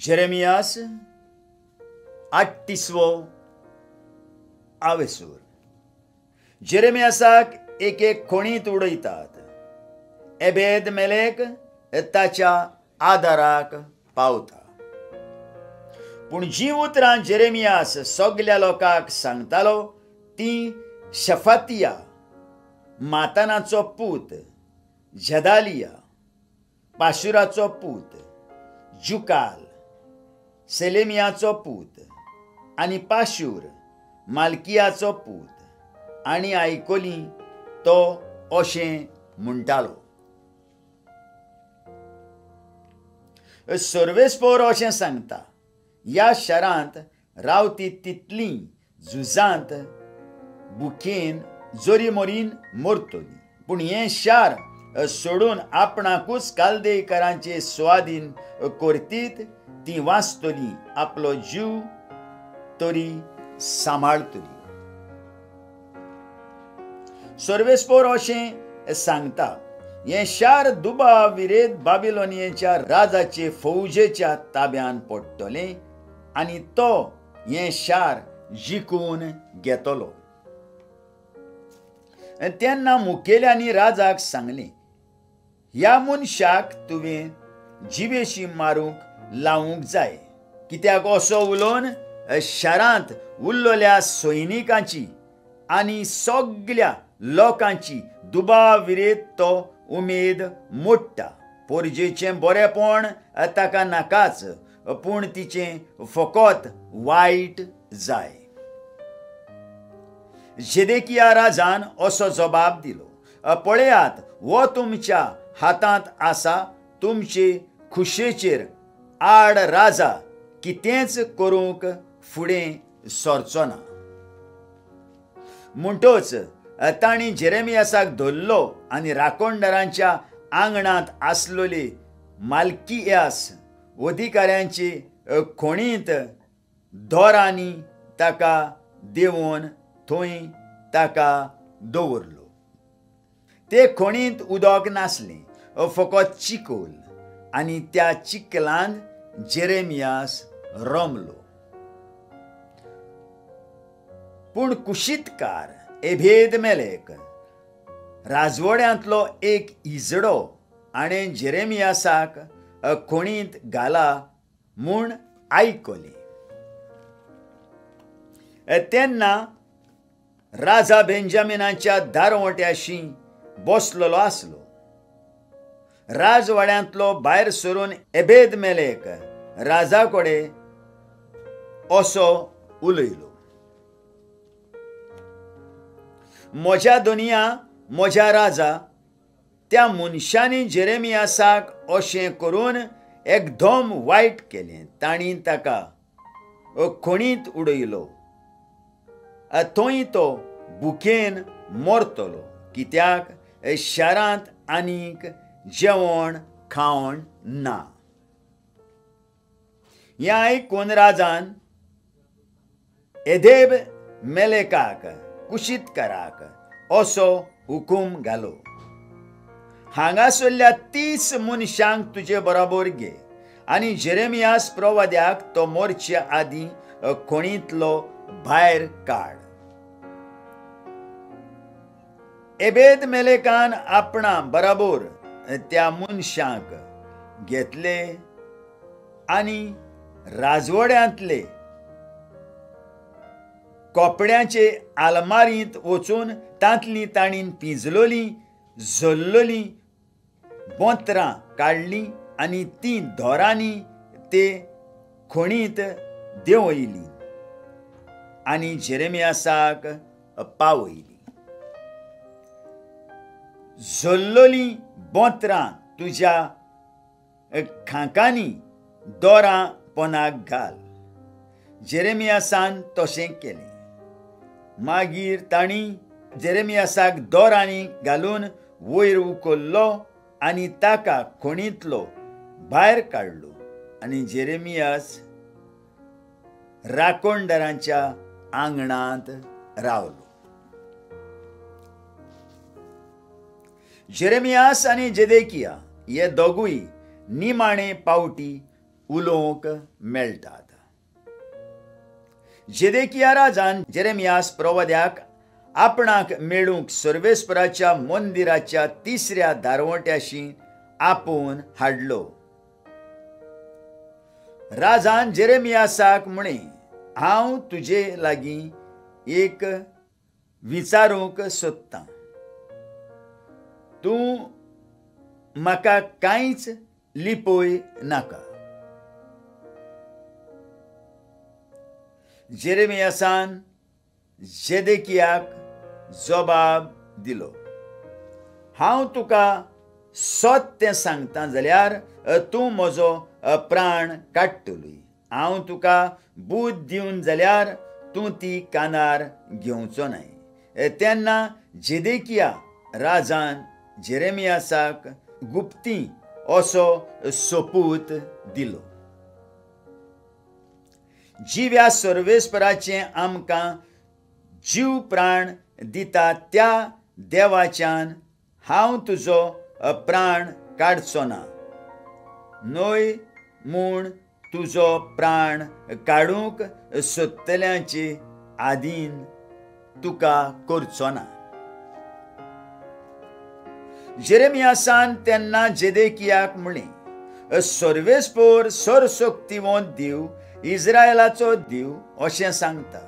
जेरेमियास 38वो आवेसूर. जेरेमियासाक एक खोणीत उडयतात. एबेद मेलेक ताच्या आदाराक पावता. पूण जी उतरां जेरेमियास सगल्या लोकांक सांगतालो ती शफातिया, मातानाचो पूत, जदालिया, पाशुराचो पूत, जुकाल, सेलेमियाचो पूत आनी पाशूर मालकियाचो पूत आनी आयकोली तो अशें म्हणटालो. सर्वेस्पोर अशें सांगता, ह्या शारांत रावती तितलीं झुजांत बुकेन जोरी मोरीन मरतलीं. पूण हें शार सोडून आपणाकूच कालदेकारांचे स्वाधीन करतीत ती वाचतली, आपलो जीव तरी सांबाळतली. सर्वेस्पोर अशें सांगता, हें शार दुबा विरेद बाबिलोनियेच्या राजाचे फौजेच्या ताब्यान पडटलें आनी तो हें शार जिखून घेतलो. तेन्ना मुखेल्यांनी राजाक सांगलें, ह्या मनशाक तुवें जिवेशी मारूंक लावूंक जाय, कित्याक असो उलोवन शारांत उरलेल्या सैनिकांची आनी सगल्या लोकांची दुबा विरेद तो उमेद मोडटा. पोरजेचें बरेपण ताका नाकाच, पूण तिचें फकत वायट जाय. जेदेकिया राजान असो जबाब दिलो, पळयात वो तुमच्या हातांत आसा, तुमचे खुशेचेर आड राजा कितेंच करूंक फुडें सरचो ना. म्हणटच तांणी जेरेमियासाक धरलो आनी राखणदारांच्या आंगणांत आसलेले मालकियास अधिकाऱ्यांचे खोणींत दोरांनी ताका देंवन थंय ताका दवरलो. ते खोणींत उदक नासलें, फकत चिकोल, आनी त्या चिकलांत जेरेमियास रमलो. पूण कुशीतकार एबेद मेलेक राजवाड्यांतलो एक इजडो आणे जेरेमियासाक खोणींत घाला म्हूण आयकलें. तेन्ना राजा बेंजामिनाच्या दारवट्याशी बसलेलो आसलो. राजवाड्यांतलो भायर सरून एबेद मेलेक राजा कडेन असो उलयलो, म्हज्या दोनिया म्हज्या राजा, त्या मनशांनी जेरेमियासाक अशें करून एकदम वायट केलें. तांणी ताका खोणींत उडयलो. थंय तो भुकेन मरतलो, कित्याक शारांत आनीक जेवण खावण ना. हें आयकून राजान एदेब मेलेकाक कुशीतकाराक असो हुकूम घालो, हांगासरल्या 30 मनशांक तुजे बरोबर घे आनी जेरेमियास प्रवाद्याक तो मरचे आदीं खोणींतलो भायर काड. एबेद मेलेकान आपणा बरोबर त्या मनशांक घेतले आनी राजवाड्यांतले कोपड्याचे आलमारींत वचून तांतलीं ताणीन पिंजलोलीं झल्लोलीं बोंतरां काडलीं आनी तीं दोरांनी ते खोणींत देंवयलीं आनी जेरेमियासाक पावयलीं. झल्लोलीं बोंतरां तुज्या खांकांनी दोरां पोंदाक घाल. जेरेमियासान तशें केलें. मागीर तांणी जेरेमियासाक दोरांनी घालून वयर उखल्लो आनी ताका खोणींतलो भायर काडलो आनी जेरेमियास राखणदारांच्या आंगणांत रावलो. जेरेमियास आनी जेदेकिया हे दोगूय निमाणे पावटी उलोवंक मेळटात. जेदेकिया राजान जेरेमियास प्रवाद्याक आपणाक मेळूंक सर्वेस्पराच्या मंदिराच्या तिसऱ्या दारवट्याशी आपोवन हाडलो. राजान जेरेमियासाक म्हणे, हांव तुजे लागीं एक विचारूंक सोदतां. तूं म्हाका कांयच लिपय नाका. जेरेमियासान जेदेकियाक जबाब दिलो, हांव तुका सत्य सांगता जाल्यार तूं म्हजो प्राण काडटली. हांव तुका बूद दिवन जाल्यार तूं ती कानार घेवचो न्हय. तेन्ना जेदेकिया राजान जेरेमियासाक गुप्ती असो सोपूत दिलो. जिव्या सर्वेस्पराचें आमकां जीव प्राण दिता त्या देवाच्यान हांव तुजो प्राण काडचो ना. न्हय म्हूण तुजो प्राण काडूंक सोदतल्यांचे आदीन तुका करचो ना. जेरेमियासान तेन्ना जेदेकियाक म्हळें, सर्वेस्पर सरशक्तिवंत देव, इस्रायलाचो देव अशें सांगता,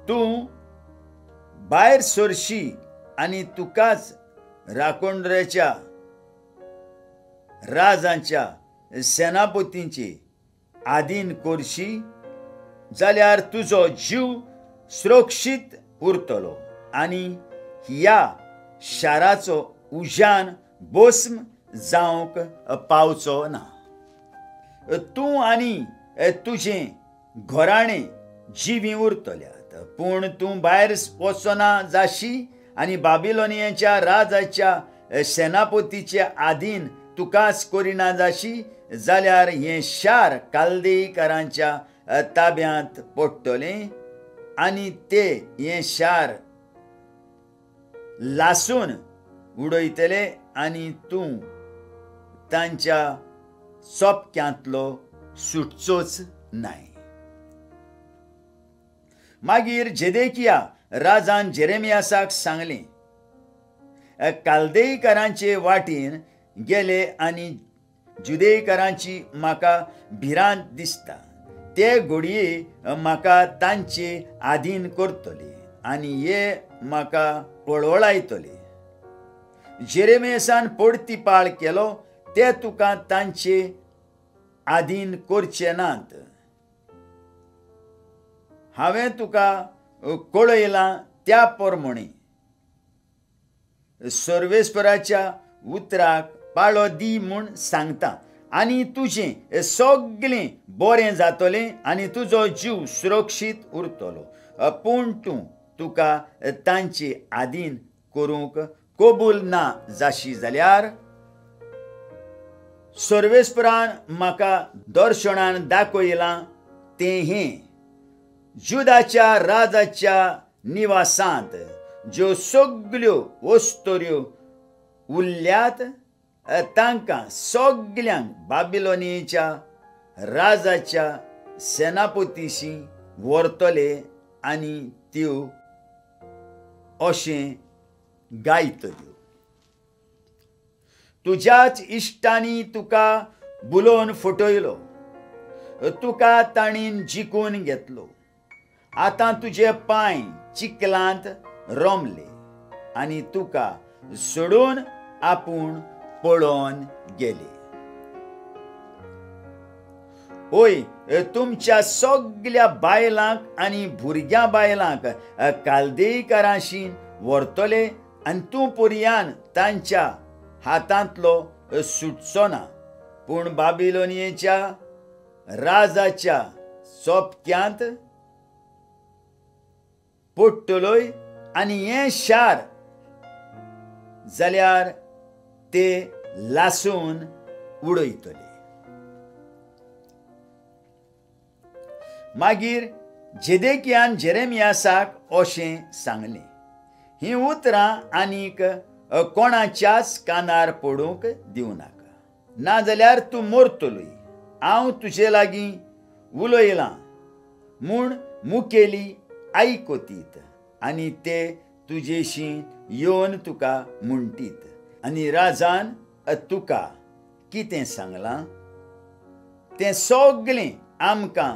तूं भायर सरशी आनी तुकाच राकोंड्रेच्या राजांच्या सेनापतींचे आदीन करशी जाल्यार तुजो जीव सुरक्षीत उरतलो आनी ह्या शाराचो उज्यान भस्म जावंक पावचो ना. तूं आनी तुजें घोराणें जिवी उरतल्यात. पूण तूं भायर वचना जाशी आनी बाबिलोनियाच्या राजाच्या सेनापतीच्या आदीन तुकाच करिना जाशी जाल्यार हें शार काल्देकारांच्या ताब्यांत पडटलें आनी ते हें शार लासून उडयतले आनी तूं तांच्या सोपक्यांतलो सुटचोच न्हय. मागीर जेदेकिया राजान जेरेमियासाक सांगलें, काल्देकारांचे वाटेन गेले आनी जुदेकारांची म्हाका भिरांत दिसता. ते घडये म्हाका तांचे आधीन करतले आनी हे म्हाका पळवळायतले. जेरेमियासान पडतीपाळ केलो, ते तुका तांचे आधीन करचे नात. हांवें तुका कळयलां त्या प्रमाणे सर्वेस्पराच्या उतराक पाळो दी म्हूण सांगता आनी तुजें सगळें बरें जातलें आनी तुजो जीव सुरक्षीत उरतलो. पूण तुका तांचे आधीन करूंक कबूल ना जाशी जाल्यार सर्वेस्परान म्हाका दर्शनान दाखयलां तें हें, जुदाच्या राजाच्या निवासांत ज्यो सगल्यो वस्तुऱ्यो उरल्यात तांकां सगल्यांक बाबिलोनियेच्या राजाच्या सेनापतीशी व्हरतले आनी त्यो अशें गायतल्यो. तुज्याच इश्टांनी तुका बुलोवन फटयलो, तुका ताणीन जिखून घेतलो. आतां तुजे पांय चिखलांत रोमले आनी तुका सोडून आपूण पळोवन गेले. ओय, तुमच्या सगळ्या बायलांक आनी भुरग्या बायलांक काल्देकारांशी व्हरतले आनी तूं पर्यान तांच्या हातांतलो सुटचो ना. पूण बाबिलोनियेच्या राजाच्या सोपक्यांत पडटलोय आनी हें शार जाल्यार ते लासून उडयतले. मागीर जेदेकियान जेरेमियासाक अशें सांगलें, हीं उतरां आनीक कोणाच्याच कानार पडूंक दिवं नाका. नाजाल्यार तूं मोरतलोय. हांव तुजे लागीं उलयलां म्हूण मुखेली आयकोतीत आनी ते तुजेशी येवन तुका म्हणटीत. आनी राजान तुका कितें सांगलां तें सगळें आमकां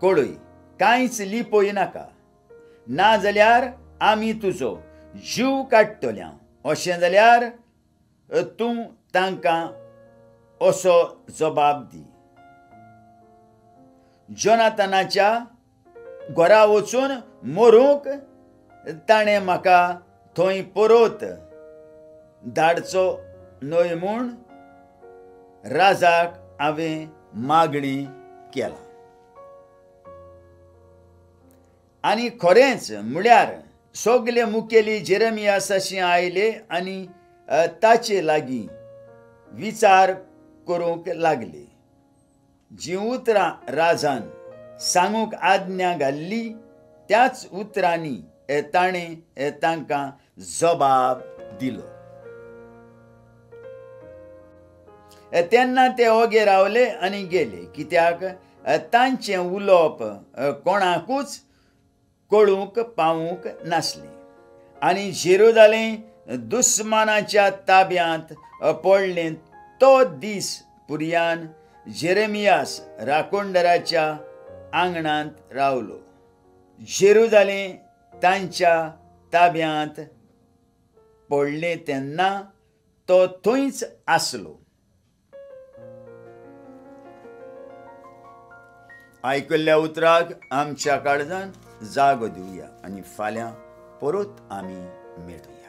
कळय, कांयच लिपय नाका, नाजाल्यार आमी तुजो जीव काडटले. अशें जाल्यार तूं तांकां असो जबाब दी. जोनाथनाच्या घरा वचून मरूंक ताणें म्हाका थंय परत धाडचो न्हय म्हूण राजाक हांवें मागणी केला. आनी खरेंच म्हळ्यार सगळे मुखेली जेरेमियासाशी आयले आनी ताचे लागीं विचार करूंक लागले. जीं उतरां राजान सांगूंक आज्ञा घाल्ली त्याच उतरांनी ताणें तांकां जबाब दिलो. तेन्ना ते ओगे रावले आनी गेले, कित्याक तांचें उलोवप कोणाकूच कळूंक पावूंक नासलें. आनी जेरुजालेम दुस्मानाच्या ताब्यांत पडलें तो दीस पुर्यान जेरेमियास राखणदाराच्या आंगणांत रावलो. जेरुजालेम तांच्या ताब्यांत पडलें तेन्ना तो थंयच आसलो. आयकल्ल्या उतराक आमच्या काळजांत जागो दिवया आनी फाल्यां परत आमी मेळुया.